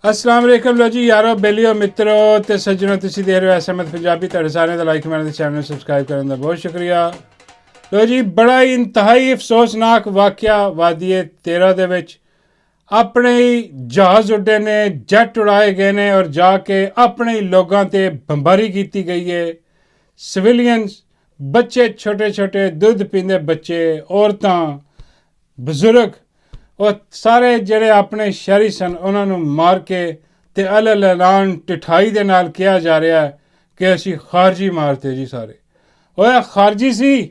अस्सलाम वालेकुम लो जी यारो बेलियो मित्रों ते सज्जनों तुसीं देख रहे हो SMS पंजाबी तुहाडे सारिਆਂ ਦਾ ਲਾਈਕ ਕਮੈਂਟ ਤੇ ਚੈਨਲ ਨੂੰ ਸਬਸਕ੍ਰਾਈਬ ਕਰਨ ਦਾ ਬਹੁਤ ਸ਼ੁਕਰੀਆ। ਲੋ ਜੀ ਬੜਾ ਹੀ ਇੰਤਹਾਈ ਅਫਸੋਸਨਾਕ ਵਾਕਿਆ ਵਾਦੀਏ 13 ਦੇ ਵਿੱਚ ਆਪਣੇ ਹੀ ਜਹਾਜ਼ ਉੱਡੇ ਨੇ, ਜੈਟ ਉਡਾਏ ਗਏ ਨੇ ਔਰ ਜਾ ਕੇ ਆਪਣੇ ਹੀ ਲੋਕਾਂ ਤੇ ਬੰਬਾਰੀ ਕੀਤੀ ਗਈ ਹੈ। ਸਿਵਿਲੀਅਨਸ ਬੱਚੇ ਛੋਟੇ ਛੋਟੇ ਦੁੱਧ ਪੀਂਦੇ ਬੱਚੇ ਔਰਤਾਂ ਬਜ਼ੁਰਗ ਉਹ ਸਾਰੇ ਜਿਹੜੇ ਆਪਣੇ ਸ਼ਹਿਰੀ ਸਨ ਉਹਨਾਂ ਨੂੰ ਮਾਰ ਕੇ ਤੇ ਅਲਲ ਐਲਾਨ ਟਿਠਾਈ ਦੇ ਨਾਲ ਕਿਹਾ ਜਾ ਰਿਹਾ ਹੈ ਕਿ ਅਸੀਂ ਖਾਰਜੀ ਮਾਰਤੇ ਜੀ ਸਾਰੇ। ਉਹ ਖਾਰਜੀ ਸੀ,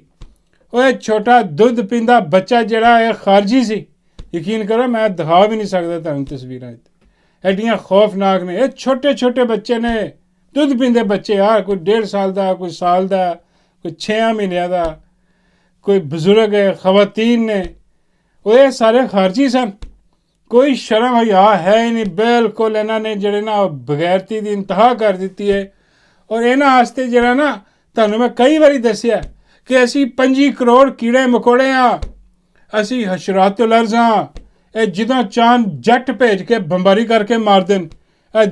ਉਹ ਛੋਟਾ ਦੁੱਧ ਪੀਂਦਾ ਬੱਚਾ ਜਿਹੜਾ ਇਹ ਖਾਰਜੀ ਸੀ। ਯਕੀਨ ਕਰੋ ਮੈਂ ਦਿਖਾ ਵੀ ਨਹੀਂ ਸਕਦਾ ਤੁਹਾਨੂੰ ਤਸਵੀਰਾਂ ਐਡੀਆਂ ਖੌਫਨਾਕ ਨੇ। ਇਹ ਛੋਟੇ ਛੋਟੇ ਬੱਚੇ ਨੇ, ਦੁੱਧ ਪੀਂਦੇ ਬੱਚੇ ਯਾਰ, ਕੋਈ 1.5 ਸਾਲ ਦਾ, ਕੋਈ ਸਾਲ ਦਾ, ਕੋਈ 6 ਮਹੀਨਿਆਂ ਦਾ, ਕੋਈ ਬਜ਼ੁਰਗ ਹੈ, ਖਵਾਤੀਨ ਨੇ। ਉਹ ਇਹ ਸਾਰੇ ਖਾਰਜੀ ਸਨ। ਕੋਈ ਸ਼ਰਮ ਹਿਆ ਹੈ ਹੀ ਨਹੀਂ ਬਿਲਕੁਲ। ਇਹਨਾਂ ਨੇ ਜਿਹੜੇ ਨਾ ਬਗੈਰਤੀ ਦੀ ਇੰਤਹਾ ਕਰ ਦਿੱਤੀ ਹੈ। ਔਰ ਇਹਨਾਂ ਵਾਸਤੇ ਜਿਹੜਾ ਨਾ ਤੁਹਾਨੂੰ ਮੈਂ ਕਈ ਵਾਰੀ ਦੱਸਿਆ ਕਿ ਅਸੀਂ 25 ਕਰੋੜ ਕੀੜੇ ਮਕੌੜੇ ਹਾਂ, ਅਸੀਂ ਹਸ਼ਰਾਤੁਲ ਅਰਜ਼ ਹਾਂ। ਇਹ ਜਦੋਂ ਚਾਹਣ ਜੱਟ ਭੇਜ ਕੇ ਬੰਬਾਰੀ ਕਰਕੇ ਮਾਰ ਦੇਣ,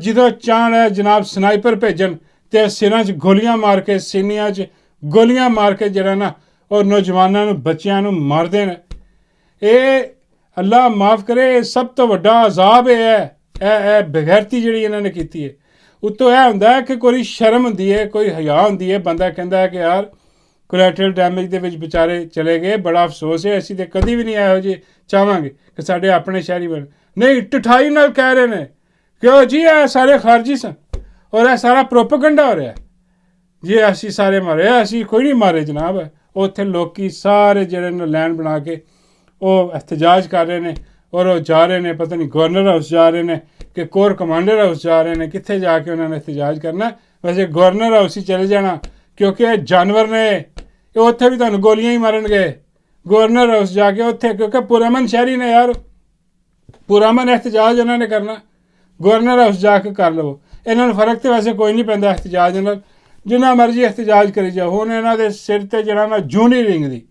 ਜਦੋਂ ਚਾਹਣ ਹੈ ਜਨਾਬ ਸਨਾਈਪਰ ਭੇਜਣ ਅਤੇ ਸਿਰਾਂ 'ਚ ਗੋਲੀਆਂ ਮਾਰ ਕੇ, ਸੀਨੀਆਂ 'ਚ ਗੋਲੀਆਂ ਮਾਰ ਕੇ ਜਿਹੜਾ ਨਾ ਉਹ ਨੌਜਵਾਨਾਂ ਨੂੰ ਬੱਚਿਆਂ ਨੂੰ ਮਾਰ ਦੇਣ। ਇਹ ਅੱਲਾ ਮਾਫ ਕਰੇ ਸਭ ਤੋਂ ਵੱਡਾ ਅਜ਼ਾਬ ਇਹ ਹੈ। ਇਹ ਬਗੈਰਤੀ ਜਿਹੜੀ ਇਹਨਾਂ ਨੇ ਕੀਤੀ ਹੈ। ਉੱਤੋਂ ਇਹ ਹੁੰਦਾ ਹੈ ਕਿ ਕੋਈ ਸ਼ਰਮ ਹੁੰਦੀ ਹੈ, ਕੋਈ ਹਿਆ ਹੁੰਦੀ ਹੈ। ਬੰਦਾ ਕਹਿੰਦਾ ਹੈ ਕਿ ਯਾਰ ਕੋਲੈਟਰਲ ਡੈਮੇਜ ਦੇ ਵਿੱਚ ਵਿਚਾਰੇ ਚਲੇ ਗਏ, ਬੜਾ ਅਫਸੋਸ ਹੈ। ਅਸੀਂ ਤਾਂ ਕਦੀ ਵੀ ਨਹੀਂ ਇਹੋ ਜਿਹੇ ਚਾਹਵਾਂਗੇ ਕਿ ਸਾਡੇ ਆਪਣੇ ਸ਼ਹਿਰੀ ਬਣ। ਨਹੀਂ, ਟਿਠਾਈ ਨਾਲ ਕਹਿ ਰਹੇ ਨੇ ਕਿ ਜੀ ਇਹ ਸਾਰੇ ਖਾਰਜੀ ਸਨ ਔਰ ਇਹ ਸਾਰਾ ਪ੍ਰੋਪੇਗੰਡਾ ਹੋ ਰਿਹਾ ਜੀ। ਅਸੀਂ ਸਾਰੇ ਮਾਰੇ, ਅਸੀਂ ਕੋਈ ਨਹੀਂ ਮਾਰੇ ਜਨਾਬ। ਉੱਥੇ ਲੋਕੀ ਸਾਰੇ ਜਿਹੜੇ ਨੇ ਲੈਨ ਬਣਾ ਕੇ ਉਹ ਅਹਿਤਜਾਜ ਕਰ ਰਹੇ ਨੇ ਔਰ ਉਹ ਜਾ ਰਹੇ ਨੇ, ਪਤਾ ਨਹੀਂ ਗਵਰਨਰ ਹਾਊਸ ਜਾ ਰਹੇ ਨੇ ਕਿ ਕੋਰ ਕਮਾਂਡਰ ਹਾਊਸ ਜਾ ਰਹੇ ਨੇ। ਕਿੱਥੇ ਜਾ ਕੇ ਉਹਨਾਂ ਨੇ ਅਹਿਤਜਾਜ ਕਰਨਾ? ਵੈਸੇ ਗਵਰਨਰ ਹਾਊਸ ਹੀ ਚਲੇ ਜਾਣਾ, ਕਿਉਂਕਿ ਇਹ ਜਾਨਵਰ ਨੇ, ਇਹ ਉੱਥੇ ਵੀ ਤੁਹਾਨੂੰ ਗੋਲੀਆਂ ਹੀ ਮਾਰਨਗੇ। ਗਵਰਨਰ ਹਾਊਸ ਜਾ ਕੇ ਉੱਥੇ, ਕਿਉਂਕਿ ਪੁਰਅਮਨ ਸ਼ਹਿਰੀ ਨੇ ਯਾਰ, ਪੁਰਅਮਨ ਅਹਿਤਜਾਜ ਉਹਨਾਂ ਨੇ ਕਰਨਾ। ਗਵਰਨਰ ਹਾਊਸ ਜਾ ਕੇ ਕਰ ਲਵੋ। ਇਹਨਾਂ ਨੂੰ ਫਰਕ ਤਾਂ ਵੈਸੇ ਕੋਈ ਨਹੀਂ ਪੈਂਦਾ ਅਹਿਤਜਾਜ ਨਾਲ, ਜਿੰਨਾ ਮਰਜ਼ੀ ਅਹਿਤਜਾਜ ਕਰੀ ਜਾਓ। ਹੁਣ ਇਹਨਾਂ ਦੇ ਸਿਰ 'ਤੇ ਜਿਹੜਾ ਨਾ ਜੂੰ ਨਹੀਂ ਰਿੰਗਦੀ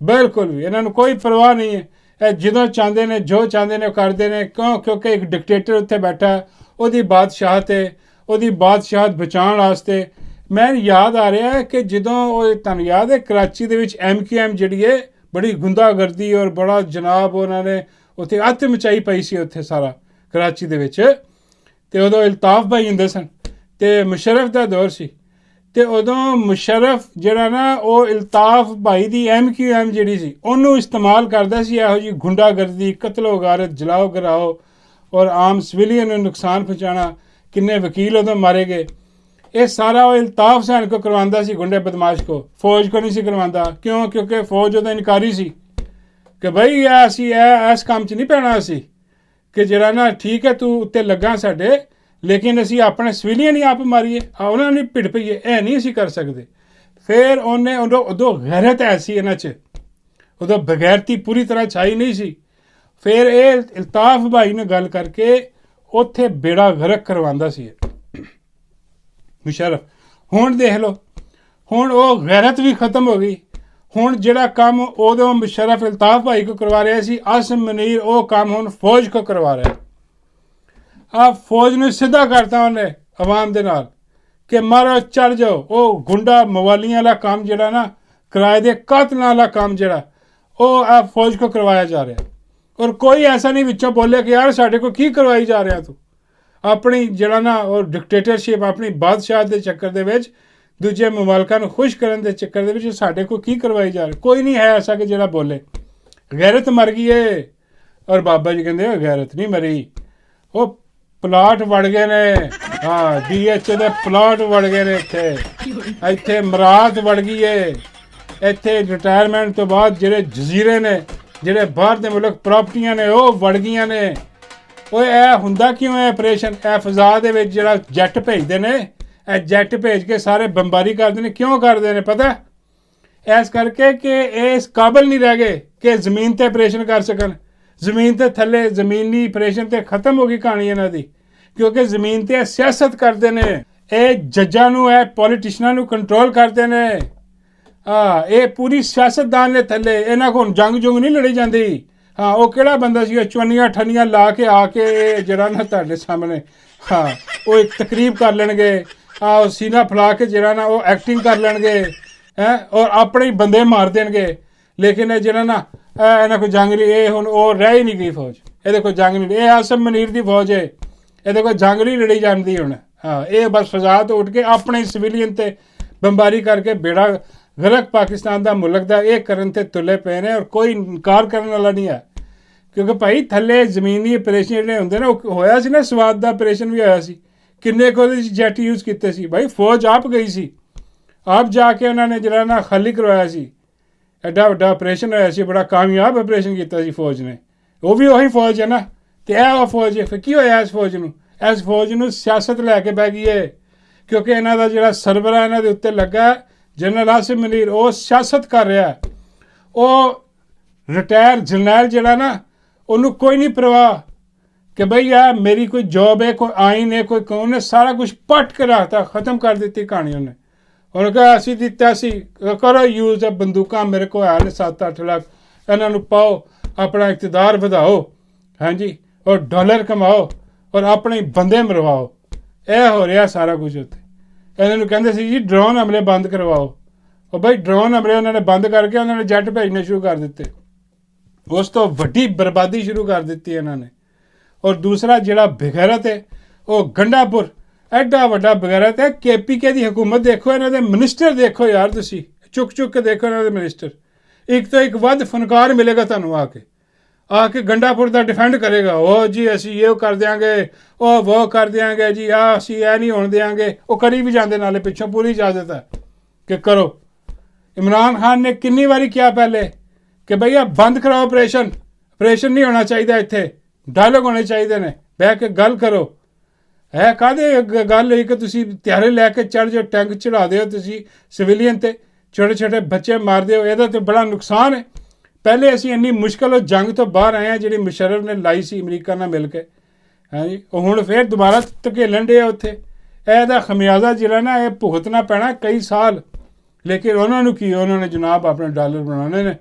ਬਿਲਕੁਲ ਵੀ। ਇਹਨਾਂ ਨੂੰ ਕੋਈ ਪਰਵਾਹ ਨਹੀਂ ਹੈ। ਇਹ ਜਦੋਂ ਚਾਹੁੰਦੇ ਨੇ, ਜੋ ਚਾਹੁੰਦੇ ਨੇ ਉਹ ਕਰਦੇ ਨੇ। ਕਿਉਂਕਿ ਇੱਕ ਡਿਕਟੇਟਰ ਉੱਥੇ ਬੈਠਾ, ਉਹਦੀ ਬਾਦਸ਼ਾਹਤ ਹੈ। ਉਹਦੀ ਬਾਦਸ਼ਾਹਤ ਬਚਾਉਣ ਵਾਸਤੇ ਮੈਨੂੰ ਯਾਦ ਆ ਰਿਹਾ ਹੈ ਕਿ ਜਦੋਂ ਉਹ ਤੁਹਾਨੂੰ ਯਾਦ ਹੈ ਕਰਾਚੀ ਦੇ ਵਿੱਚ MQM ਜਿਹੜੀ ਹੈ ਬੜੀ ਗੁੰਡਾਗਰਦੀ ਔਰ ਬੜਾ ਜਨਾਬ ਉਹਨਾਂ ਨੇ ਉੱਥੇ ਅੱਤ ਮਚਾਈ ਪਈ ਸੀ ਉੱਥੇ ਸਾਰਾ ਕਰਾਚੀ ਦੇ ਵਿੱਚ। ਅਤੇ ਉਦੋਂ ਇਲਤਾਫ ਭਾਈ ਹੁੰਦੇ ਸਨ ਅਤੇ ਮੁਸ਼ਰਫ ਦਾ ਦੌਰ ਸੀ। ਅਤੇ ਉਦੋਂ ਮੁਸ਼ਰਫ ਜਿਹੜਾ ਨਾ ਉਹ ਇਲਤਾਫ ਭਾਈ ਦੀ MQM ਜਿਹੜੀ ਸੀ ਉਹਨੂੰ ਇਸਤੇਮਾਲ ਕਰਦਾ ਸੀ ਇਹੋ ਜਿਹੀ ਗੁੰਡਾਗਰਦੀ, ਕਤਲੋ ਗਾਰਤ, ਜਲਾਓ ਗਰਾਓ ਔਰ ਆਮ ਸਿਵਿਲੀਅਨ ਨੂੰ ਨੁਕਸਾਨ ਪਹੁੰਚਾਉਣਾ। ਕਿੰਨੇ ਵਕੀਲ ਉਦੋਂ ਮਾਰੇ ਗਏ। ਇਹ ਸਾਰਾ ਉਹ ਇਲਤਾਫ ਸੈਨ ਕੋ ਕਰਵਾਉਂਦਾ ਸੀ, ਗੁੰਡੇ ਬਦਮਾਸ਼ ਕੋ। ਫੌਜ ਕੋ ਨਹੀਂ ਸੀ ਕਰਵਾਉਂਦਾ। ਕਿਉਂ? ਕਿਉਂਕਿ ਫੌਜ ਉਹਦਾ ਇਨਕਾਰੀ ਸੀ ਕਿ ਬਈ ਅਸੀਂ ਇਸ ਕੰਮ 'ਚ ਨਹੀਂ ਪੈਣਾ। ਅਸੀਂ ਕਿ ਜਿਹੜਾ ਨਾ ਠੀਕ ਹੈ ਤੂੰ ਉੱਤੇ ਲੱਗਾ ਸਾਡੇ, ਲੇਕਿਨ ਅਸੀਂ ਆਪਣੇ ਸਿਵਿਲੀਅਨ ਹੀ ਆਪ ਮਾਰੀਏ, ਉਹਨਾਂ ਨੂੰ ਭਿੜ ਪਈਏ, ਇਹ ਨਹੀਂ ਅਸੀਂ ਕਰ ਸਕਦੇ। ਫਿਰ ਉਹਨੇ ਉਦੋਂ ਗੈਰਤ ਐਸੀ ਇਹਨਾਂ 'ਚ, ਉਦੋਂ ਬਗੈਰਤੀ ਪੂਰੀ ਤਰ੍ਹਾਂ ਛਾਈ ਨਹੀਂ ਸੀ। ਫਿਰ ਇਹ ਇਲਤਾਫ ਭਾਈ ਨੇ ਗੱਲ ਕਰਕੇ ਉੱਥੇ ਬੇੜਾ ਗਰਕ ਕਰਵਾਉਂਦਾ ਸੀ ਮੁਸ਼ਰਫ। ਹੁਣ ਦੇਖ ਲਓ, ਹੁਣ ਉਹ ਗੈਰਤ ਵੀ ਖਤਮ ਹੋ ਗਈ। ਹੁਣ ਜਿਹੜਾ ਕੰਮ ਉਦੋਂ ਮੁਸ਼ਰਫ ਇਲਤਾਫ ਭਾਈ ਕੋ ਕਰਵਾ ਰਿਹਾ ਸੀ, ਆਸਿਮ ਮਨੀਰ ਉਹ ਕੰਮ ਹੁਣ ਫੌਜ ਕੋ ਕਰਵਾ ਰਿਹਾ। ਆ ਫੌਜ ਨੂੰ ਸਿੱਧਾ ਕਰਤਾ ਉਹਨੇ ਆਵਾਮ ਦੇ ਨਾਲ ਕਿ ਮਾਰੋ ਚੜ ਜਾਓ। ਉਹ ਗੁੰਡਾ ਮਵਾਲੀਆਂ ਵਾਲਾ ਕੰਮ ਜਿਹੜਾ ਨਾ, ਕਿਰਾਏ ਦੇ ਕਾਤਲਾਂ ਵਾਲਾ ਕੰਮ ਜਿਹੜਾ, ਉਹ ਆ ਫੌਜ ਕੋ ਕਰਵਾਇਆ ਜਾ ਰਿਹਾ। ਔਰ ਕੋਈ ਐਸਾ ਨਹੀਂ ਵਿੱਚੋਂ ਬੋਲੇ ਕਿ ਯਾਰ ਸਾਡੇ ਕੋਲ ਕੀ ਕਰਵਾਈ ਜਾ ਰਿਹਾ ਤੂੰ। ਆਪਣੀ ਜਿਹੜਾ ਨਾ ਉਹ ਡਿਕਟੇਟਰਸ਼ਿਪ, ਆਪਣੀ ਬਾਦਸ਼ਾਹਤ ਦੇ ਚੱਕਰ ਦੇ ਵਿੱਚ, ਦੂਜੇ ਮਮਾਲਕਾਂ ਨੂੰ ਖੁਸ਼ ਕਰਨ ਦੇ ਚੱਕਰ ਦੇ ਵਿੱਚ ਸਾਡੇ ਕੋਲ ਕੀ ਕਰਵਾਈ ਜਾ ਰਹੀ। ਕੋਈ ਨਹੀਂ ਹੈ ਐਸਾ ਕਿ ਜਿਹੜਾ ਬੋਲੇ ਗੈਰਤ ਮਰ ਗਈ ਏ। ਔਰ ਬਾਬਾ ਜੀ ਕਹਿੰਦੇ ਗੈਰਤ ਨਹੀਂ ਮਰੀ, ਉਹ ਪਲਾਟ ਵੜ ਗਏ ਨੇ। ਹਾਂ, DH ਦੇ ਪਲਾਟ ਵੜ ਗਏ ਨੇ। ਇੱਥੇ ਮਰਾਤ ਵੜ ਗਈ ਏ। ਇੱਥੇ ਰਿਟਾਇਰਮੈਂਟ ਤੋਂ ਬਾਅਦ ਜਿਹੜੇ ਜਜ਼ੀਰੇ ਨੇ, ਜਿਹੜੇ ਬਾਹਰ ਦੇ ਮੁਲਕ ਪ੍ਰਾਪਰਟੀਆਂ ਨੇ, ਉਹ ਵੜ ਗਈਆਂ ਨੇ। ਉਹ ਇਹ ਹੁੰਦਾ ਕਿਉਂ ਹੈ ਆਪਰੇਸ਼ਨ? ਇਹ ਫਜ਼ਾ ਦੇ ਵਿੱਚ ਜਿਹੜਾ ਜੈਟ ਭੇਜਦੇ ਨੇ, ਇਹ ਜੈਟ ਭੇਜ ਕੇ ਸਾਰੇ ਬੰਬਾਰੀ ਕਰਦੇ ਨੇ। ਕਿਉਂ ਕਰਦੇ ਨੇ ਪਤਾ? ਇਸ ਕਰਕੇ ਕਿ ਇਸ ਕਾਬਲ ਨਹੀਂ ਰਹਿ ਗਏ ਕਿ ਜ਼ਮੀਨ 'ਤੇ ਆਪਰੇਸ਼ਨ ਕਰ ਸਕਣ। ਜ਼ਮੀਨ 'ਤੇ ਥੱਲੇ ਜ਼ਮੀਨੀ ਆਪਰੇਸ਼ਨ 'ਤੇ ਖ਼ਤਮ ਹੋ ਗਈ ਕਹਾਣੀ ਇਹਨਾਂ ਦੀ, ਕਿਉਂਕਿ ਜ਼ਮੀਨ 'ਤੇ ਸਿਆਸਤ ਕਰਦੇ ਨੇ। ਇਹ ਜੱਜਾਂ ਨੂੰ, ਇਹ ਪੋਲੀਟੀਸ਼ਨਾਂ ਨੂੰ ਕੰਟਰੋਲ ਕਰਦੇ ਨੇ। ਇਹ ਪੂਰੀ ਸਿਆਸਤਦਾਨ ਨੇ ਥੱਲੇ। ਇਹਨਾਂ ਕੋਲ ਜੰਗ ਜੁੰਗ ਨਹੀਂ ਲੜੀ ਜਾਂਦੀ। ਹਾਂ ਉਹ ਕਿਹੜਾ ਬੰਦਾ ਸੀ ਚੁੰਨੀਆਂ ਠੰਨੀਆਂ ਲਾ ਕੇ ਆ ਕੇ ਜਿਹੜਾ ਨਾ ਤੁਹਾਡੇ ਸਾਹਮਣੇ ਹਾਂ ਉਹ ਇੱਕ ਤਕਰੀਬ ਕਰ ਲੈਣਗੇ ਉਹ ਸੀਨਾ ਫਲਾ ਕੇ ਜਿਹੜਾ ਨਾ ਉਹ ਐਕਟਿੰਗ ਕਰ ਲੈਣਗੇ ਹੈ ਔਰ ਆਪਣੇ ਹੀ ਬੰਦੇ ਮਾਰ ਦੇਣਗੇ। ਲੇਕਿਨ ਇਹ ਜਿਹੜਾ ਨਾ ਇਹਨਾਂ ਕੋਈ ਜੰਗ ਨਹੀਂ, ਇਹ ਹੁਣ ਉਹ ਰਹਿ ਹੀ ਨਹੀਂ ਗਈ ਫੌਜ, ਇਹਦੇ ਕੋਈ ਜੰਗ ਨਹੀਂ। ਇਹ ਆਸਮ ਮਨੀਰ ਦੀ ਫੌਜ ਹੈ, ਇਹਦੇ ਕੋਈ ਜੰਗ ਨਹੀਂ ਲੜੀ ਜਾਂਦੀ ਹੁਣ। ਹਾਂ ਇਹ ਬਸ ਫਜ਼ਾ ਤੋਂ ਉੱਠ ਕੇ ਆਪਣੇ ਸਿਵੀਲੀਅਨ ਤੇ ਬੰਬਾਰੀ ਕਰਕੇ ਬੇੜਾ ਗਰਕ ਪਾਕਿਸਤਾਨ ਦਾ ਮੁਲਕ ਦਾ ਇਹ ਕਰਨ ਤੇ ਤੁਲੇ ਪਏ ਨੇ ਔਰ ਕੋਈ ਇਨਕਾਰ ਕਰਨ ਵਾਲਾ ਨਹੀਂ ਹੈ। ਕਿਉਂਕਿ ਭਾਈ ਥੱਲੇ ਜ਼ਮੀਨੀ ਆਪਰੇਸ਼ਨ ਜਿਹੜੇ ਹੁੰਦੇ ਨੇ ਉਹ ਹੋਇਆ ਸੀ ਨਾ, ਸਵਾਦ ਦਾ ਆਪਰੇਸ਼ਨ ਵੀ ਹੋਇਆ ਸੀ, ਕਿੰਨੇ ਕੁ ਉਹਦੇ 'ਚ ਜੈਟ ਯੂਜ਼ ਕੀਤੇ ਸੀ ਭਾਈ, ਫੌਜ ਆਪ ਗਈ ਸੀ, ਆਪ ਜਾ ਕੇ ਉਹਨਾਂ ਨੇ ਜਿਹੜਾ ਨਾ ਖਾਲੀ ਕਰਵਾਇਆ ਸੀ। ਐਡਾ ਵੱਡਾ ਆਪਰੇਸ਼ਨ ਹੋਇਆ ਸੀ, ਬੜਾ ਕਾਮਯਾਬ ਆਪਰੇਸ਼ਨ ਕੀਤਾ ਸੀ ਫੌਜ ਨੇ, ਉਹ ਵੀ ਉਹੀ ਫੌਜ ਹੈ ਨਾ। ਅਤੇ ਇਹ ਉਹ ਫੌਜ ਹੈ, ਫਿਰ ਕੀ ਹੋਇਆ ਇਸ ਫੌਜ ਨੂੰ? ਇਸ ਫੌਜ ਨੂੰ ਸਿਆਸਤ ਲੈ ਕੇ ਬਹਿ ਗਈ ਹੈ, ਕਿਉਂਕਿ ਇਹਨਾਂ ਦਾ ਜਿਹੜਾ ਸਰਬਰਾ ਇਹਨਾਂ ਦੇ ਉੱਤੇ ਲੱਗਾ ਜਨਰਲ ਆਸਿਮ ਮਨੀਰ, ਉਹ ਸਿਆਸਤ ਕਰ ਰਿਹਾ। ਉਹ ਰਿਟਾਇਰ ਜਰਨੈਲ ਜਿਹੜਾ ਨਾ ਉਹਨੂੰ ਕੋਈ ਨਹੀਂ ਪਰਵਾਹ ਕਿ ਬਈ ਆ ਮੇਰੀ ਕੋਈ ਜੋਬ ਹੈ, ਕੋਈ ਆਈਨ ਹੈ, ਕੋਈ ਕਾਨੂੰਨ ਹੈ, ਸਾਰਾ ਕੁਛ ਪੱਟ ਕੇ ਰੱਖਤਾ, ਖ਼ਤਮ ਕਰ ਦਿੱਤੀ ਕਹਾਣੀ ਉਹਨੇ। ਉਹਨੇ ਕਿਹਾ ਅਸੀਂ ਦਿੱਤਾ ਸੀ, ਕਰੋ ਯੂਜ਼ ਬੰਦੂਕਾਂ ਮੇਰੇ ਕੋਲ ਹੈ ਨੇ 7-8 ਲੱਖ, ਇਹਨਾਂ ਨੂੰ ਪਾਓ, ਆਪਣਾ ਇਕਤਦਾਰ ਵਧਾਓ, ਹਾਂਜੀ, ਔਰ ਡਾਲਰ ਕਮਾਓ ਔਰ ਆਪਣੇ ਬੰਦੇ ਮਰਵਾਓ। ਇਹ ਹੋ ਰਿਹਾ ਸਾਰਾ ਕੁਝ ਉੱਥੇ। ਇਹਨਾਂ ਨੂੰ ਕਹਿੰਦੇ ਸੀ ਜੀ ਡਰੋਨ ਹਮਲੇ ਬੰਦ ਕਰਵਾਓ, ਉਹ ਬਈ ਡਰੋਨ ਹਮਲੇ ਉਹਨਾਂ ਨੇ ਬੰਦ ਕਰਕੇ ਉਹਨਾਂ ਨੇ ਜੈੱਟ ਭੇਜਣੇ ਸ਼ੁਰੂ ਕਰ ਦਿੱਤੇ। ਉਸ ਤੋਂ ਵੱਡੀ ਬਰਬਾਦੀ ਸ਼ੁਰੂ ਕਰ ਦਿੱਤੀ ਇਹਨਾਂ ਨੇ। ਔਰ ਦੂਸਰਾ ਜਿਹੜਾ ਬਗੈਰਤ ਹੈ ਉਹ ਗੰਡਾਪੁਰ, ਐਡਾ ਵੱਡਾ ਬਗੈਰਤ ਹੈ। KPK ਦੀ ਹਕੂਮਤ ਦੇਖੋ, ਇਹਨਾਂ ਦੇ ਮਿਨਿਸਟਰ ਦੇਖੋ ਯਾਰ, ਤੁਸੀਂ ਚੁੱਕ ਕੇ ਦੇਖੋ ਇਹਨਾਂ ਦੇ ਮਿਨਿਸਟਰ, ਇੱਕ ਤੋਂ ਇੱਕ ਵੱਧ ਫਨਕਾਰ ਮਿਲੇਗਾ ਤੁਹਾਨੂੰ ਆ ਕੇ ਗੰਡਾਪੁਰ ਦਾ ਡਿਫੈਂਡ ਕਰੇਗਾ। ਉਹ ਜੀ ਅਸੀਂ ਇਹ ਕਰ ਦਿਆਂਗੇ, ਉਹ ਕਰ ਦਿਆਂਗੇ ਜੀ, ਅਸੀਂ ਇਹ ਨਹੀਂ ਹੋਣ ਦਿਆਂਗੇ। ਉਹ ਕਰੀ ਵੀ ਜਾਂਦੇ, ਨਾਲੇ ਪਿੱਛੋਂ ਪੂਰੀ ਇਜਾਜ਼ਤ ਹੈ ਕਿ ਕਰੋ। ਇਮਰਾਨ ਖਾਨ ਨੇ ਕਿੰਨੀ ਵਾਰੀ ਕਿਹਾ ਪਹਿਲੇ ਕਿ ਭਈਆ ਬੰਦ ਕਰਾਓ ਆਪਰੇਸ਼ਨ ਨਹੀਂ ਹੋਣਾ ਚਾਹੀਦਾ, ਇੱਥੇ ਡਾਇਲੋਗ ਹੋਣੇ ਚਾਹੀਦੇ ਨੇ, ਬਹਿ ਕੇ ਗੱਲ ਕਰੋ। ਹੈ ਕਾਹਦੇ ਗੱਲ ਹੋਈ ਕਿ ਤੁਸੀਂ ਤਿਆਰੇ ਲੈ ਕੇ ਚੜ੍ਹ ਜਾਓ, ਟੈਂਕ ਚੜਾ ਦਿਓ ਤੁਸੀਂ ਸਿਵੀਲੀਅਨ ਤੇ, ਛੋਟੇ ਛੋਟੇ ਮਾਰਦੇ ਹੋ, ਇਹਦਾ ਤਾਂ ਬੜਾ ਨੁਕਸਾਨ ਹੈ। ਪਹਿਲੇ ਅਸੀਂ ਇੰਨੀ ਮੁਸ਼ਕਿਲ ਉਹ ਜੰਗ ਤੋਂ ਬਾਹਰ ਆਏ ਹਾਂ ਜਿਹੜੀ ਮੁਸ਼ਰਫ ਨੇ ਲਾਈ ਸੀ ਅਮਰੀਕਾ ਨਾਲ ਮਿਲ ਕੇ, ਹਾਂਜੀ, ਉਹ ਹੁਣ ਫਿਰ ਦੁਬਾਰਾ ਧਕੇਲਣ ਡੇ ਆ ਉੱਥੇ। ਇਹਦਾ ਖਮਿਆਜ਼ਾ ਜਿਹੜਾ ਨਾ ਇਹ ਭੁਗਤਣਾ ਪੈਣਾ ਕਈ ਸਾਲ। ਲੇਕਿਨ ਉਹਨਾਂ ਨੂੰ ਕੀ, ਉਹਨਾਂ ਨੇ ਜਨਾਬ ਆਪਣੇ ਡਾਲਰ ਬਣਾਉਣੇ ਨੇ।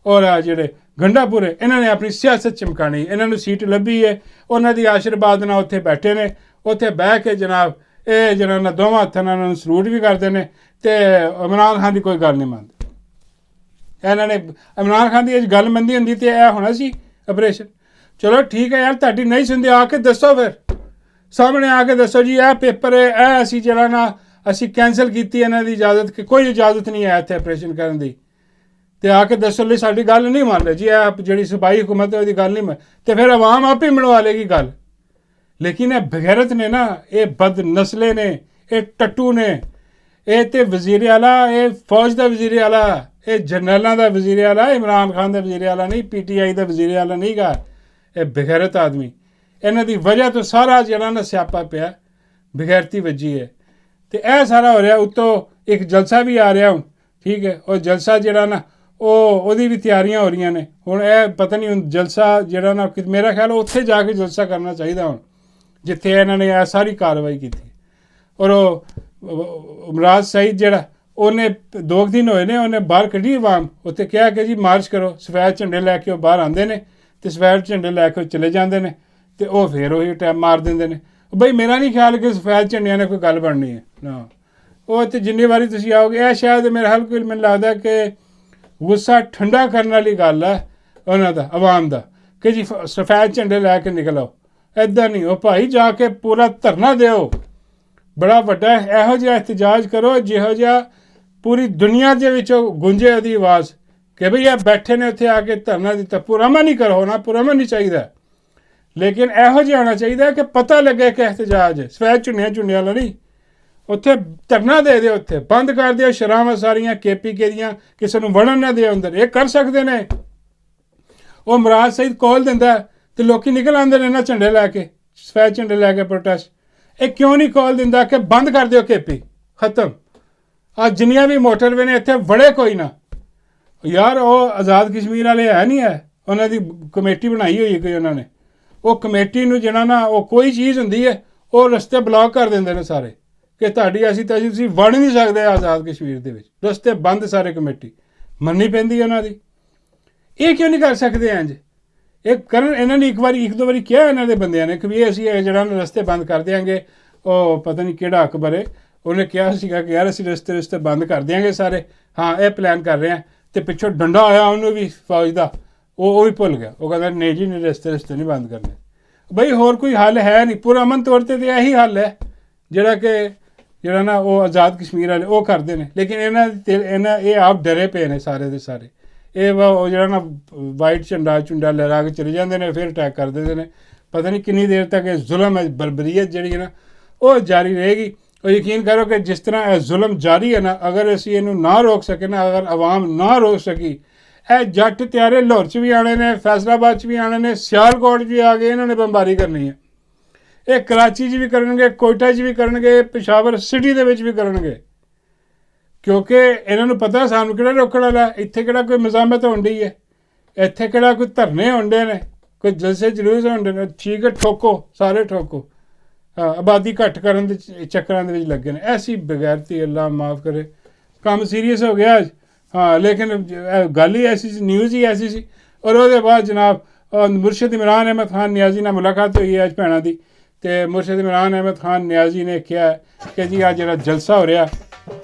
ਔਰ ਆ ਜਿਹੜੇ ਗੰਡਾਪੁਰ ਹੈ ਇਹਨਾਂ ਨੇ ਆਪਣੀ ਸਿਆਸਤ ਚਮਕਾਣੀ, ਇਹਨਾਂ ਨੂੰ ਸੀਟ ਲੱਭੀ ਹੈ, ਉਹਨਾਂ ਦੀ ਆਸ਼ੀਰਵਾਦ ਨਾਲ ਉੱਥੇ ਬੈਠੇ ਨੇ। ਉੱਥੇ ਬਹਿ ਕੇ ਜਨਾਬ ਇਹ ਜਿਹੜਾ ਨਾ ਦੋਵਾਂ ਹੱਥਾਂ ਨਾਲ ਉਹਨਾਂ ਨੂੰ ਸਲੂਟ ਵੀ ਕਰਦੇ ਨੇ ਅਤੇ ਇਮਰਾਨ ਖਾਨ ਦੀ ਕੋਈ ਗੱਲ ਨਹੀਂ ਮੰਨਦੇ। ਇਹਨਾਂ ਨੇ ਇਮਰਾਨ ਖਾਨ ਦੀ ਗੱਲ ਮੰਨਦੀ ਹੁੰਦੀ ਤੇ ਇਹ ਹੋਣਾ ਸੀ ਆਪਰੇਸ਼ਨ। ਚਲੋ ਠੀਕ ਹੈ ਯਾਰ, ਤੁਹਾਡੀ ਨਹੀਂ ਸੁਣਦੇ, ਆ ਕੇ ਦੱਸੋ, ਫਿਰ ਸਾਹਮਣੇ ਆ ਕੇ ਦੱਸੋ ਜੀ ਇਹ ਪੇਪਰ ਹੈ, ਇਹ ਅਸੀਂ ਜਿਹੜਾ ਨਾ ਅਸੀਂ ਕੈਂਸਲ ਕੀਤੀ ਇਹਨਾਂ ਦੀ ਇਜਾਜ਼ਤ, ਕਿ ਕੋਈ ਇਜਾਜ਼ਤ ਨਹੀਂ ਹੈ ਇੱਥੇ ਆਪਰੇਸ਼ਨ ਕਰਨ ਦੀ, ਅਤੇ ਆ ਕੇ ਦੱਸੋ ਲਈ ਸਾਡੀ ਗੱਲ ਨਹੀਂ ਮੰਨ ਰਹੇ ਜੀ, ਇਹ ਜਿਹੜੀ ਸੂਬਾਈ ਹੁਕੂਮਤ ਹੈ ਉਹਦੀ ਗੱਲ ਨਹੀਂ ਮੰਨ, ਅਤੇ ਫਿਰ ਆਵਾਮ ਆਪ ਹੀ ਮਨਵਾ ਲੇਗੀ ਗੱਲ। ਲੇਕਿਨ ਇਹ ਬਗੈਰਤ ਨੇ ਨਾ, ਇਹ ਬਦ ਨਸਲੇ ਨੇ, ਇਹ ਟੱਟੂ ਨੇ, ਇਹ ਤੇ ਵਜ਼ੀਰ ਆਲਾ, ਇਹ ਫੌਜ ਦਾ ਵਜ਼ੀਰ ਆਲਾ, ਇਹ ਜਰਨੈਲਾਂ ਦਾ ਵਜ਼ੀਰ ਆਲਾ, ਇਮਰਾਨ ਖਾਨ ਦਾ ਵਜ਼ੀਰ ਆਲਾ ਨਹੀਂ, PTI ਦਾ ਵਜ਼ੀਰ ਆਲਾ ਨਹੀਂ ਗਾ, ਇਹ ਬਗੈਰਤ ਆਦਮੀ। ਇਹਨਾਂ ਦੀ ਵਜ੍ਹਾ ਤੋਂ ਸਾਰਾ ਜਿਹੜਾ ਨਾ ਸਿਆਪਾ ਪਿਆ, ਬਗੈਰਤੀ ਵੱਜੀ ਹੈ। ਅਤੇ ਇਹ ਸਾਰਾ ਹੋ ਰਿਹਾ। ਉੱਤੋਂ ਇੱਕ ਜਲਸਾ ਵੀ ਆ ਰਿਹਾ ਹੁਣ, ਠੀਕ ਹੈ, ਉਹ ਜਲਸਾ ਜਿਹੜਾ ਨਾ ਉਹਦੀ ਵੀ ਤਿਆਰੀਆਂ ਹੋ ਰਹੀਆਂ ਨੇ। ਹੁਣ ਇਹ ਪਤਾ ਨਹੀਂ, ਹੁਣ ਜਲਸਾ ਜਿਹੜਾ ਨਾ ਮੇਰਾ ਖਿਆਲ ਉੱਥੇ ਜਾ ਕੇ ਜਲਸਾ ਕਰਨਾ ਚਾਹੀਦਾ ਹੁਣ, ਜਿੱਥੇ ਇਹਨਾਂ ਨੇ ਇਹ ਸਾਰੀ ਕਾਰਵਾਈ ਕੀਤੀ। ਔਰ ਉਹ ਮੁਰਾਦ ਸਈਦ ਜਿਹੜਾ, ਉਹਨੇ 2 ਦਿਨ ਹੋਏ ਨੇ, ਉਹਨੇ ਬਾਹਰ ਕੱਢੀ ਆਵਾਮ, ਉੱਥੇ ਕਿਹਾ ਕਿ ਜੀ ਮਾਰਚ ਕਰੋ, ਸਫੈਦ ਝੰਡੇ ਲੈ ਕੇ ਉਹ ਬਾਹਰ ਆਉਂਦੇ ਨੇ ਅਤੇ ਸਫੈਦ ਝੰਡੇ ਲੈ ਕੇ ਉਹ ਚਲੇ ਜਾਂਦੇ ਨੇ, ਅਤੇ ਉਹ ਫਿਰ ਉਹੀ ਟਾਈਮ ਮਾਰ ਦਿੰਦੇ ਨੇ। ਬਈ ਮੇਰਾ ਨਹੀਂ ਖਿਆਲ ਕਿ ਸਫੈਦ ਝੰਡਿਆਂ ਨੇ ਕੋਈ ਗੱਲ ਬਣਨੀ ਹੈ ਨਾ। ਉਹ ਇੱਥੇ ਜਿੰਨੀ ਵਾਰੀ ਤੁਸੀਂ ਆਓਗੇ, ਇਹ ਸ਼ਾਇਦ ਮੇਰੇ ਹਾਲ ਕੋਈ ਮੈਨੂੰ ਲੱਗਦਾ ਕਿ ਗੁੱਸਾ ਠੰਡਾ ਕਰਨ ਵਾਲੀ ਗੱਲ ਹੈ ਉਹਨਾਂ ਦਾ, ਆਵਾਮ ਦਾ, ਕਿ ਜੀ ਸਫੈਦ ਝੰਡੇ ਲੈ ਕੇ ਨਿਕਲ ਆਓ। ਇੱਦਾਂ ਨਹੀਂ, ਉਹ ਭਾਈ ਜਾ ਕੇ ਪੂਰਾ ਧਰਨਾ ਦਿਓ, ਬੜਾ ਵੱਡਾ ਇਹੋ ਜਿਹਾ ਇhtਜਾਜ ਕਰੋ ਜਿਹੋ ਜਿਹਾ ਪੂਰੀ ਦੁਨੀਆ ਦੇ ਵਿੱਚੋਂ ਗੂੰਜੇ ਉਹਦੀ ਆਵਾਜ਼ ਕਿ ਬਈ ਇਹ ਬੈਠੇ ਨੇ ਉੱਥੇ ਆ ਕੇ ਧਰਨਾ ਦਿੱਤਾ। ਪੁਰਅਮਨ ਨਹੀਂ ਕਰੋ ਨਾ, ਪੁਰਅਮਨ ਨਹੀਂ ਚਾਹੀਦਾ, ਲੇਕਿਨ ਇਹੋ ਜਿਹਾ ਹੋਣਾ ਚਾਹੀਦਾ ਕਿ ਪਤਾ ਲੱਗੇ ਕਿ ਇhtਜਾਜ ਹੈ, ਸਫੈਦ ਝੁੰਡਿਆਂ ਵਾਲਾ ਨਹੀਂ। ਉੱਥੇ ਧਰਨਾ ਦੇ ਦਿਓ, ਉੱਥੇ ਬੰਦ ਕਰ ਦਿਓ ਸ਼ਰਾਵਾਂ ਸਾਰੀਆਂ KPK ਦੀਆਂ, ਕਿਸੇ ਨੂੰ ਵੜਨ ਨਾ ਦਿਓ ਅੰਦਰ। ਇਹ ਕਰ ਸਕਦੇ ਨੇ। ਉਹ ਮੁਰਾਦ ਸਈਦ ਕੋਲ ਦਿੰਦਾ ਅਤੇ ਲੋਕ ਨਿਕਲ ਆਉਂਦੇ ਨੇ ਨਾ ਝੰਡੇ ਲੈ ਕੇ, ਸਫੈਦ ਝੰਡੇ ਲੈ ਕੇ ਪ੍ਰੋਟੈਸਟ। ਇਹ ਕਿਉਂ ਨਹੀਂ ਕੋਲ ਦਿੰਦਾ ਕਿ ਬੰਦ ਕਰ ਦਿਓ KP, ਖਤਮ। ਅੱਜ ਜਿੰਨੀਆਂ ਵੀ ਮੋਟਰਵੇ ਨੇ ਇੱਥੇ ਵੜੇ ਕੋਈ ਨਾ ਯਾਰ। ਉਹ ਆਜ਼ਾਦ ਕਸ਼ਮੀਰ ਵਾਲੇ ਹੈ ਨਹੀਂ ਹੈ, ਉਹਨਾਂ ਦੀ ਕਮੇਟੀ ਬਣਾਈ ਹੋਈ ਹੈ ਕੋਈ ਉਹਨਾਂ ਨੇ। ਉਹ ਕਮੇਟੀ ਨੂੰ ਜਿਹੜਾ ਨਾ ਉਹ ਕੋਈ ਚੀਜ਼ ਹੁੰਦੀ ਹੈ ਉਹ ਰਸਤੇ ਬਲੌਕ ਕਰ ਦਿੰਦੇ ਨੇ ਸਾਰੇ, ਕਿ ਤੁਹਾਡੀ ਅਸੀਂ ਤੁਸੀਂ ਵੜ ਨਹੀਂ ਸਕਦੇ ਆਜ਼ਾਦ ਕਸ਼ਮੀਰ ਦੇ ਵਿੱਚ, ਰਸਤੇ ਬੰਦ ਸਾਰੇ। ਕਮੇਟੀ ਮੰਨਣੀ ਪੈਂਦੀ ਹੈ ਉਹਨਾਂ ਦੀ। ਇਹ ਕਿਉਂ ਨਹੀਂ ਕਰ ਸਕਦੇ ਇੰਝ? ਇਹ ਕਰਨ ਇਹਨਾਂ ਨੇ ਇੱਕ ਦੋ ਵਾਰੀ ਕਿਹਾ ਇਹਨਾਂ ਦੇ ਬੰਦਿਆਂ ਨੇ ਕਿ ਵੀ ਅਸੀਂ ਇਹ ਜਿਹੜਾ ਰਸਤੇ ਬੰਦ ਕਰ ਦਿਆਂਗੇ। ਉਹ ਪਤਾ ਨਹੀਂ ਕਿਹੜਾ ਅਕਬਰ ਹੈ, ਉਹਨੇ ਕਿਹਾ ਸੀਗਾ ਕਿ ਯਾਰ ਅਸੀਂ ਰਸਤੇ ਬੰਦ ਕਰ ਦਿਆਂਗੇ ਸਾਰੇ, ਹਾਂ ਇਹ ਪਲਾਨ ਕਰ ਰਹੇ ਹਾਂ। ਅਤੇ ਪਿੱਛੋਂ ਡੰਡਾ ਆਇਆ ਉਹਨੂੰ ਵੀ ਫੌਜ ਦਾ, ਉਹ ਵੀ ਭੁੱਲ ਗਿਆ। ਉਹ ਕਹਿੰਦਾ ਨਹੀਂ ਜੀ ਨਹੀਂ, ਰਸਤੇ ਨਹੀਂ ਬੰਦ ਕਰਨੇ। ਬਈ ਹੋਰ ਕੋਈ ਹੱਲ ਹੈ ਨਹੀਂ, ਪੁਰਅਮਨ ਤੌਰ 'ਤੇ ਇਹੀ ਹੱਲ ਹੈ ਜਿਹੜਾ ਨਾ ਉਹ ਆਜ਼ਾਦ ਕਸ਼ਮੀਰ ਵਾਲੇ ਉਹ ਕਰਦੇ ਨੇ। ਲੇਕਿਨ ਇਹਨਾਂ ਇਹ ਆਪ ਡਰੇ ਪਏ ਨੇ ਸਾਰੇ ਦੇ ਸਾਰੇ। ਇਹ ਉਹ ਜਿਹੜਾ ਨਾ ਵਾਈਟ ਝੰਡਾ ਲਹਿਰਾ ਕੇ ਚਲੇ ਜਾਂਦੇ ਨੇ, ਫਿਰ ਅਟੈਕ ਕਰ ਦਿੰਦੇ ਨੇ। ਪਤਾ ਨਹੀਂ ਕਿੰਨੀ ਦੇਰ ਤੱਕ ਇਹ ਜ਼ੁਲਮ ਹੈ, ਬਰਬਰੀਅਤ ਜਿਹੜੀ ਹੈ ਨਾ ਉਹ ਜਾਰੀ ਰਹੇਗੀ। ਉਹ ਯਕੀਨ ਕਰੋ ਕਿ ਜਿਸ ਤਰ੍ਹਾਂ ਇਹ ਜ਼ੁਲਮ ਜਾਰੀ ਹੈ ਨਾ, ਅਗਰ ਅਸੀਂ ਇਹਨੂੰ ਨਾ ਰੋਕ ਸਕੇ ਨਾ, ਅਗਰ ਆਵਾਮ ਨਾ ਰੋਕ ਸਕੀ, ਇਹ ਜੱਟ ਤਿਆਰੇ ਲਾਹੌਰ 'ਚ ਵੀ ਆਣੇ ਨੇ, ਫੈਸਲਾਬਾਦ 'ਚ ਵੀ ਆਣੇ ਨੇ, ਸਿਆਲਕੋਟ 'ਚ ਵੀ ਆ ਕੇ ਇਹਨਾਂ ਨੇ ਬੰਬਾਰੀ ਕਰਨੀ ਹੈ। ਇਹ ਕਰਾਚੀ 'ਚ ਵੀ ਕਰਨਗੇ, ਕੋਇਟਾ 'ਚ ਵੀ ਕਰਨਗੇ, ਪਸ਼ਾਵਰ ਸਿਟੀ ਦੇ ਵਿੱਚ ਵੀ ਕਰਨਗੇ, ਕਿਉਂਕਿ ਇਹਨਾਂ ਨੂੰ ਪਤਾ ਸਾਨੂੰ ਕਿਹੜਾ ਰੋਕਣ ਵਾਲਾ। ਇੱਥੇ ਕਿਹੜਾ ਕੋਈ ਮਜ਼ਾਮਤ ਹੋਣ ਡਈ ਹੈ, ਇੱਥੇ ਕਿਹੜਾ ਕੋਈ ਧਰਨੇ ਹੁੰਦੇ ਨੇ, ਕੋਈ ਜਲਸੇ ਜਲੂਸ ਹੁੰਦੇ ਨੇ। ਠੀਕ ਹੈ, ਠੋਕੋ, ਸਾਰੇ ਠੋਕੋ। ਆਬਾਦੀ ਘੱਟ ਕਰਨ ਦੇ ਚੱਕਰਾਂ ਦੇ ਵਿੱਚ ਲੱਗੇ ਨੇ। ਐਸੀ ਬਗੈਰਤੀ, ਅੱਲਾ ਮਾफ़ ਕਰੇ। ਕੰਮ ਸੀਰੀਅਸ ਹੋ ਗਿਆ ਅੱਜ। ਹਾਂ, ਲੇਕਿਨ ਗੱਲ ਹੀ ਐਸੀ ਸੀ, ਨਿਊਜ਼ ਹੀ ਐਸੀ ਸੀ। ਔਰ ਉਹਦੇ ਬਾਅਦ ਜਨਾਬ ਮੁਰਸ਼ਿਦ ਇਮਰਾਨ ਅਹਿਮਦ ਖਾਨ ਨਿਆਜ਼ੀ ਨਾਲ ਮੁਲਾਕਾਤ ਹੋਈ ਹੈ ਅੱਜ ਭੈਣਾਂ ਦੀ। ਅਤੇ ਮੁਰਸ਼ਿਦ ਇਮਰਾਨ ਅਹਿਮਦ ਖਾਨ ਨਿਆਜ਼ੀ ਨੇ ਕਿਹਾ ਕਿ ਜੀ ਆਹ ਜਿਹੜਾ ਜਲਸਾ ਹੋ ਰਿਹਾ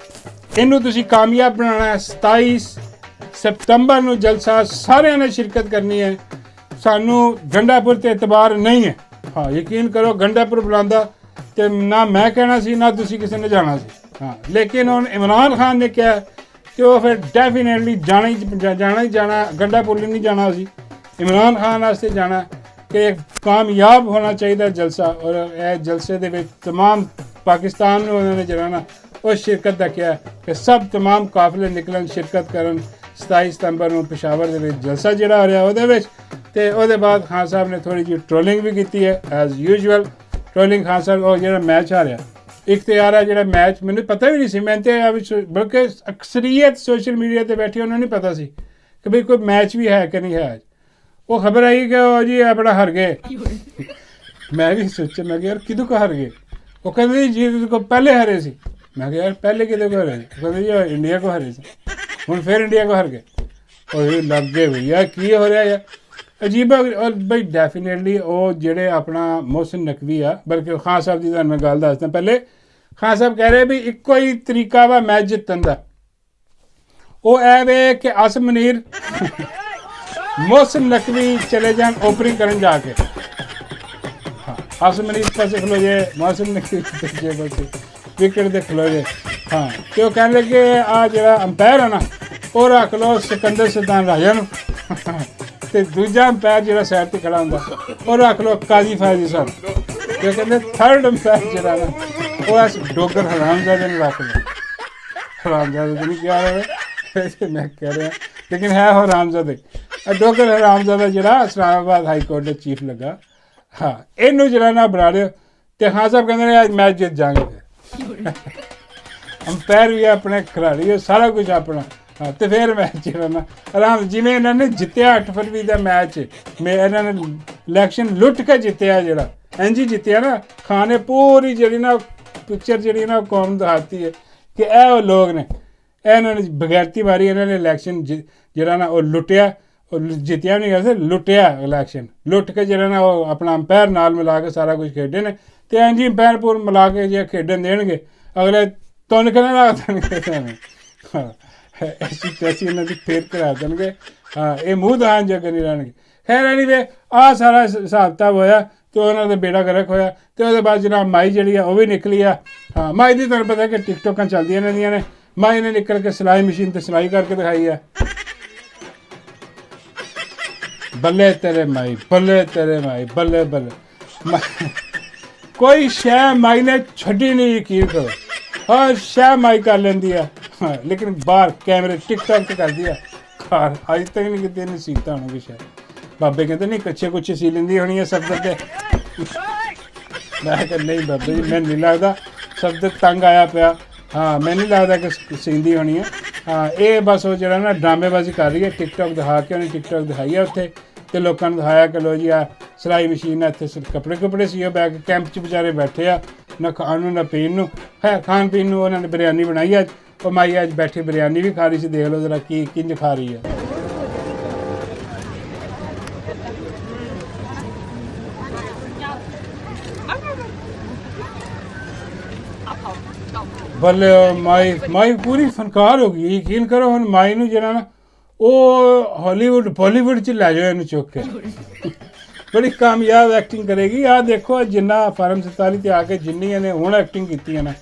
ਇਹਨੂੰ ਤੁਸੀਂ ਕਾਮਯਾਬ ਬਣਾਉਣਾ ਹੈ। 27 ਸਤੰਬਰ ਨੂੰ ਜਲਸਾ ਸਾਰਿਆਂ ਨੇ ਸ਼ਿਰਕਤ ਕਰਨੀ ਹੈ। ਸਾਨੂੰ ਗੰਡਾਪੁਰ 'ਤੇ ਇਤਬਾਰ ਨਹੀਂ ਹੈ। ਹਾਂ, ਯਕੀਨ ਕਰੋ, ਗੰਡਾਪੁਰ ਬੁਲਾਉਂਦਾ ਅਤੇ ਨਾ ਮੈਂ ਕਹਿਣਾ ਸੀ ਨਾ ਤੁਸੀਂ ਕਿਸੇ ਨੇ ਜਾਣਾ ਸੀ। ਹਾਂ, ਲੇਕਿਨ ਹੁਣ ਇਮਰਾਨ ਖਾਨ ਨੇ ਕਿਹਾ ਕਿ ਉਹ ਫਿਰ ਡੈਫੀਨੇਟਲੀ ਜਾਣਾ ਹੀ ਜਾਣਾ। ਗੰਡਾਪੁਰ ਨਹੀਂ ਜਾਣਾ ਸੀ, ਇਮਰਾਨ ਖਾਨ ਵਾਸਤੇ ਜਾਣਾ ਕਿ ਕਾਮਯਾਬ ਹੋਣਾ ਚਾਹੀਦਾ ਜਲਸਾ। ਔਰ ਇਹ ਜਲਸੇ ਦੇ ਵਿੱਚ ਤਮਾਮ ਪਾਕਿਸਤਾਨ ਨੂੰ ਉਹਨਾਂ ਨੇ ਜਿਹੜਾ ਨਾ ਉਹ ਸ਼ਿਰਕਤ ਦਾ ਕਿਹਾ ਕਿ ਸਭ ਤਮਾਮ ਕਾਫਲੇ ਨਿਕਲਣ, ਸ਼ਿਰਕਤ ਕਰਨ 27 ਸਤੰਬਰ ਨੂੰ ਪਸ਼ਾਵਰ ਦੇ ਵਿੱਚ ਜਲਸਾ ਜਿਹੜਾ ਹੋ ਰਿਹਾ ਉਹਦੇ ਵਿੱਚ। ਅਤੇ ਉਹਦੇ ਬਾਅਦ ਖਾਨ ਸਾਹਿਬ ਨੇ ਥੋੜ੍ਹੀ ਜਿਹੀ ਟਰੋਲਿੰਗ ਵੀ ਕੀਤੀ ਹੈ as usual. Trolling Khan Sahib ਉਹ ਜਿਹੜਾ ਮੈਚ ਆ ਰਿਹਾ ਇਖਤਿਆਰ ਹੈ, ਜਿਹੜਾ ਮੈਚ ਮੈਨੂੰ ਪਤਾ ਵੀ ਨਹੀਂ ਸੀ। ਮੈਨੂੰ ਤਾਂ ਬਲਕਿ ਅਕਸਰੀਅਤ ਸੋਸ਼ਲ ਮੀਡੀਆ 'ਤੇ ਬੈਠੀ ਉਹਨਾਂ ਨੂੰ ਨਹੀਂ ਪਤਾ ਸੀ ਕਿ ਬਈ ਕੋਈ ਮੈਚ ਵੀ ਹੈ ਕਿ ਨਹੀਂ ਹੈ ਅੱਜ। ਉਹ ਖਬਰ ਆਈ ਕਿ ਉਹ ਜੀ ਆਪਣਾ ਹਾਰ ਗਏ। ਮੈਂ ਵੀ ਸੋਚਿਆ, ਮੈਂ ਕਿਹਾ ਯਾਰ ਕਿਹਦੇ ਕੋ ਹਾਰ ਗਏ? ਉਹ ਕਹਿੰਦੇ ਜੀ ਜਿਹਦੇ ਕੋ ਪਹਿਲੇ ਹਾਰੇ ਸੀ। ਮੈਂ ਕਿਹਾ ਯਾਰ ਪਹਿਲੇ ਕਿਹਦੇ ਕੋ ਹਾਰੇ ਸੀ? ਉਹ ਕਹਿੰਦੇ ਜੀ ਇੰਡੀਆ ਕੋ ਹਾਰੇ ਸੀ, ਹੁਣ ਫਿਰ ਇੰਡੀਆ ਕੋ ਹਾਰ ਗਏ। ਉਹ ਲੱਗ ਗਏ ਭਈਆ ਕੀ ਹੋ ਰਿਹਾ ਯਾਰ, ਅਜੀਬ। ਔਰ ਬਈ ਡੈਫੀਨੇਟਲੀ ਉਹ ਜਿਹੜੇ ਆਪਣਾ ਮੋਹਸਿਨ ਨਕਵੀ ਆ, ਬਲਕਿ ਖਾਨ ਸਾਹਿਬ ਦੀ ਤੁਹਾਨੂੰ ਮੈਂ ਗੱਲ ਦੱਸਦਾ। ਪਹਿਲੇ ਖਾਨ ਸਾਹਿਬ ਕਹਿ ਰਹੇ ਵੀ ਇੱਕੋ ਹੀ ਤਰੀਕਾ ਵਾ ਮੈਚ ਜਿੱਤਣ ਦਾ, ਉਹ ਇਹ ਵੇ ਕਿ ਆਸਿਮ ਮੁਨੀਰ ਮੋਹਸਿਨ ਨਕਵੀ ਚਲੇ ਜਾਣ ਓਪਨਿੰਗ ਕਰਨ ਜਾ ਕੇ। ਹਾਂ, ਆਸਿਮ ਮੁਨੀਰ ਪਾਸੇ ਖਲੋ ਜਾਏ, ਮੋਹਸਿਨ ਨਕਵੀ ਦੂਜੇ ਪਾਸੇ ਵਿਕਟ ਦੇ ਖਲੋ ਜਾਏ। ਹਾਂ, ਅਤੇ ਉਹ ਕਹਿਣ ਲੱਗੇ ਆਹ ਜਿਹੜਾ ਅੰਪਾਇਰ ਹੈ ਨਾ ਉਹ ਰੱਖ ਲਓ ਸਿਕੰਦਰ ਸੁਲਤਾਨ ਰਾਜਾ ਨੂੰ, ਅਤੇ ਦੂਜਾ ਅੰਪਾਇਰ ਜਿਹੜਾ ਸਾਈਡ 'ਤੇ ਖੜਾ ਹੁੰਦਾ ਉਹ ਰੱਖ ਲਓ ਕਾਜ਼ੀ ਫਾਜ਼ੀ ਸਾਹਿਬ। ਅਤੇ ਕਹਿੰਦੇ ਥਰਡ ਅੰਪਾਇਰ ਜਿਹੜਾ ਨਾ ਉਹ ਇਸ ਡੋਗਰ ਹਰਾਮਜ਼ਾਦੇ ਨੂੰ ਰੱਖ ਲਓ। ਹਰਾਮਜ਼ਾਦੇ ਤਾਂ ਨਹੀਂ ਕਿਹਾ ਰਹੇ, ਮੈਂ ਕਹਿ ਰਿਹਾ, ਲੇਕਿਨ ਹੈ ਉਹ ਹਰਾਮਜ਼ਾਦੇ। ਡੋਗਰ ਹਰਾਮਜ਼ਾਦਾ ਜਿਹੜਾ ਇਸਲਾਮਾਬਾਦ ਹਾਈ ਕੋਰਟ ਦਾ ਚੀਫ ਲੱਗਾ। ਹਾਂ, ਇਹਨੂੰ ਜਿਹੜਾ ਨਾ ਬਣਾ ਲਿਓ। ਅਤੇ ਖਾਨ ਸਾਹਿਬ ਕਹਿੰਦੇ ਨੇ ਅੱਜ ਮੈਚ ਜਿੱਤ ਜਾਵਾਂਗੇ। ਫਿਰ ਅੰਪਾਇਰ ਵੀ ਆਪਣੇ, ਖਿਡਾਰੀ ਸਾਰਾ ਕੁਛ ਆਪਣਾ। ਹਾਂ, ਅਤੇ ਫਿਰ ਮੈਚ ਜਿਹੜਾ ਨਾ ਆਰਾਮ, ਜਿਵੇਂ ਇਹਨਾਂ ਨੇ ਜਿੱਤਿਆ 8 ਫਰਵਰੀ ਦਾ ਮੈਚ, ਇਹਨਾਂ ਨੇ ਇਲੈਕਸ਼ਨ ਲੁੱਟ ਕੇ ਜਿੱਤਿਆ, ਜਿਹੜਾ ਇੰਝ ਹੀ ਜਿੱਤਿਆ ਨਾ। ਖਾਨ ਨੇ ਪੂਰੀ ਜਿਹੜੀ ਨਾ ਪਿਕਚਰ ਜਿਹੜੀ ਨਾ ਕੌਮ ਦਿਖਾਤੀ ਹੈ ਕਿ ਇਹ ਉਹ ਲੋਕ ਨੇ, ਇਹਨਾਂ ਨੇ ਬਗੈਰਤੀ ਮਾਰੀ, ਇਹਨਾਂ ਨੇ ਇਲੈਕਸ਼ਨ ਜਿਹੜਾ ਨਾ ਉਹ ਲੁੱਟਿਆ। ਉਹ ਜਿੱਤਿਆ ਨਹੀਂ ਗਿਆ ਸੀ, ਲੁੱਟਿਆ ਇਲੈਕਸ਼ਨ। ਲੁੱਟ ਕੇ ਜਿਹੜਾ ਨਾ ਉਹ ਆਪਣਾ ਅੰਪਾਇਰ ਨਾਲ ਮਿਲਾ ਕੇ ਸਾਰਾ ਕੁਝ ਖੇਡੇ ਨੇ। ਅਤੇ ਇੰਝ ਹੀ ਅੰਪਾਇਰ ਪੂਰ ਮਿਲਾ ਕੇ ਜੇ ਖੇਡਣ ਦੇਣਗੇ ਅਗਲੇ ਤੁੰਨ ਕੇ ਨਾ ਰੱਖ ਦੇਣਗੇ। ਹਾਂ, ਐਸੀ ਤੈਸੀ ਇਹਨਾਂ ਦੀ ਫੇਰ ਕਰਾ ਦੇਣਗੇ। ਹਾਂ, ਇਹ ਮੂੰਹ ਦਾਨ ਜਗ੍ਹਾ ਨਹੀਂ ਰਹਿਣਗੇ। ਖੈਰ ਐਨੀਵੇ ਆਹ ਸਾਰਾ ਹਿਸਾਬ ਕਿਤਾਬ ਹੋਇਆ ਅਤੇ ਉਹਨਾਂ ਦਾ ਬੇੜਾ ਗਰਕ ਹੋਇਆ। ਅਤੇ ਉਹਦੇ ਬਾਅਦ ਜਨਾਬ ਮਾਈ ਜਿਹੜੀ ਆ ਉਹ ਵੀ ਨਿਕਲੀ ਆ। ਹਾਂ, ਮਾਈ ਦੀ ਤੁਹਾਨੂੰ ਪਤਾ ਕਿ ਟਿਕਟੋਕਾਂ ਚੱਲਦੀਆਂ ਰਹਿੰਦੀਆਂ ਨੇ। ਮਾਈ ਨੇ ਨਿਕਲ ਕੇ ਸਿਲਾਈ ਮਸ਼ੀਨ 'ਤੇ ਸਿਲਾਈ ਕਰਕੇ ਦਿਖਾਈ ਹੈ। ਬੱਲੇ ਤੇਰੇ ਮਾਈ, ਬੱਲੇ ਤੇਰੇ ਮਾਈ, ਬੱਲੇ ਬੱਲੇ। ਕੋਈ ਸ਼ੈ ਮਾਈ ਨੇ ਛੱਡੀ ਨਹੀਂ, ਯਕੀਨ ਕਰੋ। ਹਰ ਸ਼ੈ ਮਾਈ ਕਰ ਲੈਂਦੀ ਆ। ਹਾਂ, ਲੇਕਿਨ ਬਾਹਰ ਕੈਮਰੇ ਟਿਕਟੋਕ 'ਤੇ ਕਰਦੀ ਆ। ਘਰ ਅੱਜ ਤੱਕ ਨਹੀਂ ਕਿਤੇ ਇਹਨੇ ਸੀਤਾ ਹੋਣਾ ਕੁਛ। ਬਾਬੇ ਕਹਿੰਦੇ ਨਹੀਂ ਕੱਚੇ ਕੁੱਚੇ ਸੀ ਲੈਂਦੀ ਹੋਣੀ ਹੈ ਸਬਜ਼ਤ 'ਤੇ। ਮੈਂ ਕਿਹਾ ਨਹੀਂ ਬਾਬੇ ਜੀ, ਮੈਨੂੰ ਨਹੀਂ ਲੱਗਦਾ, ਸਬਜ਼ਤ ਤੰਗ ਆਇਆ ਪਿਆ। ਹਾਂ, ਮੈਨੂੰ ਨਹੀਂ ਲੱਗਦਾ ਕਿ ਸੀਂਦੀ ਹੋਣੀ ਹੈ। ਹਾਂ, ਇਹ ਬਸ ਉਹ ਜਿਹੜਾ ਨਾ ਡਰਾਮੇਬਾਜ਼ੀ ਕਰ ਰਹੀ ਹੈ। ਟਿਕਟੋਕ ਦਿਖਾ ਕੇ ਉਹਨੇ ਟਿਕਟੋਕ ਦਿਖਾਈ ਹੈ ਉੱਥੇ, ਅਤੇ ਲੋਕਾਂ ਨੂੰ ਦਿਖਾਇਆ ਕਿ ਲੋ ਜੀ ਆ ਸਿਲਾਈ ਮਸ਼ੀਨ ਹੈ, ਇੱਥੇ ਕੱਪੜੇ ਸੀ। ਉਹ ਬੈਗ ਕੈਂਪ 'ਚ ਵਿਚਾਰੇ ਬੈਠੇ ਆ, ਨਾ ਖਾਣ ਨੂੰ ਨਾ ਪੀਣ ਨੂੰ। ਹੈ ਖਾਣ ਪੀਣ ਨੂੰ ਉਹਨਾਂ ਨੇ ਬਿਰਿਆਨੀ ਬਣਾਈ ਅੱਜ। ਉਹ ਮਾਈ ਅੱਜ ਬੈਠੀ ਬਿਰਿਆਨੀ ਵੀ ਖਾ ਰਹੀ ਸੀ। ਦੇਖ ਲਓ ਜ਼ਰਾ ਕੀ ਕਿੰਝ ਖਾ ਰਹੀ ਹੈ। ਬੱਲੇ ਮਾਈ ਪੂਰੀ ਫਨਕਾਰ ਹੋ ਗਈ। ਯਕੀਨ ਕਰੋ ਹੁਣ ਮਾਈ ਨੂੰ ਜਿਹੜਾ ਨਾ ਉਹ ਹਾਲੀਵੁੱਡ ਬਾਲੀਵੁੱਡ ਚ ਲੈ ਜਾਓ ਇਹਨੂੰ ਚੁੱਕ ਕੇ। ਬੜੀ ਕਾਮਯਾਬ ਐਕਟਿੰਗ ਕਰੇਗੀ। ਆਹ ਦੇਖੋ ਜਿੰਨਾ ਫਾਰਮ 47 ਤੇ ਆ ਕੇ ਜਿੰਨੀ ਇਹਨੇ ਹੁਣ ਐਕਟਿੰਗ ਕੀਤੀ ਹੈ ਨਾ,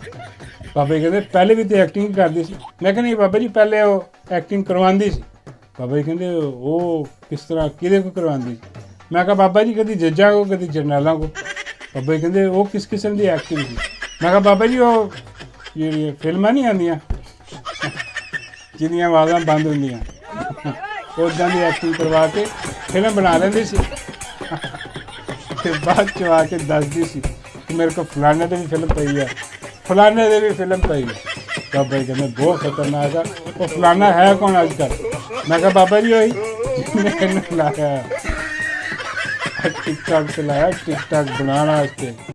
ਬਾਬਾ ਜੀ ਕਹਿੰਦੇ ਪਹਿਲੇ ਵੀ ਤੇ ਐਕਟਿੰਗ ਕਰਦੀ ਸੀ। ਮੈਂ ਕਹਿੰਦਾ ਨਹੀਂ ਬਾਬਾ ਜੀ ਪਹਿਲੇ ਉਹ ਐਕਟਿੰਗ ਕਰਵਾਉਂਦੀ ਸੀ। ਬਾਬਾ ਜੀ ਕਹਿੰਦੇ ਉਹ ਕਿਸ ਤਰ੍ਹਾਂ ਕਿਹਦੇ ਕੋ ਕਰਵਾਉਂਦੀ ਸੀ? ਮੈਂ ਕਿਹਾ ਬਾਬਾ ਜੀ ਕਦੀ ਜੱਜਾਂ ਕੋ ਕਦੀ ਜਰਨੈਲਾਂ ਕੋ। ਬਾਬਾ ਜੀ ਕਹਿੰਦੇ ਉਹ ਕਿਸ ਕਿਸਮ ਦੀ ਐਕਟਿੰਗ ਸੀ? ਮੈਂ ਕਿਹਾ ਬਾਬਾ ਜੀ ਉਹ ਜਿਹੜੀਆਂ ਫਿਲਮਾਂ ਨਹੀਂ ਆਉਂਦੀਆਂ ਜਿਹਦੀਆਂ ਆਵਾਜ਼ਾਂ ਬੰਦ ਹੁੰਦੀਆਂ ਉੱਦਾਂ ਦੀ ਐਕਟਿੰਗ ਕਰਵਾ ਕੇ ਫਿਲਮ ਬਣਾ ਲੈਂਦੀ ਸੀ। ਤੇ ਬਾਅਦ ਚ ਆ ਕੇ ਦੱਸਦੀ ਸੀ ਕਿ ਮੇਰੇ ਕੋਲ ਫਲਾਣੇ 'ਤੇ ਵੀ ਫਿਲਮ ਪਈ ਹੈ, ਫਲਾਣੇ ਦੇ ਵੀ ਫਿਲਮ ਪਈ ਹੈ। ਬਾਬਾ ਜੀ ਕਹਿੰਦੇ ਬਹੁਤ ਖਤਰਨਾਕ ਆ। ਉਹ ਫਲਾਣਾ ਹੈ ਕੌਣ ਅੱਜ ਕੱਲ੍ਹ? ਮੈਂ ਕਿਹਾ ਬਾਬਾ ਜੀ ਉਹੀ ਜਿਹਨੇ ਇਹਨੂੰ ਲਾਇਆ ਟਿਕਟਾਕ ਚਲਾਇਆ, ਟਿਕਟਾਕ ਬਣਾਉਣ ਵਾਸਤੇ।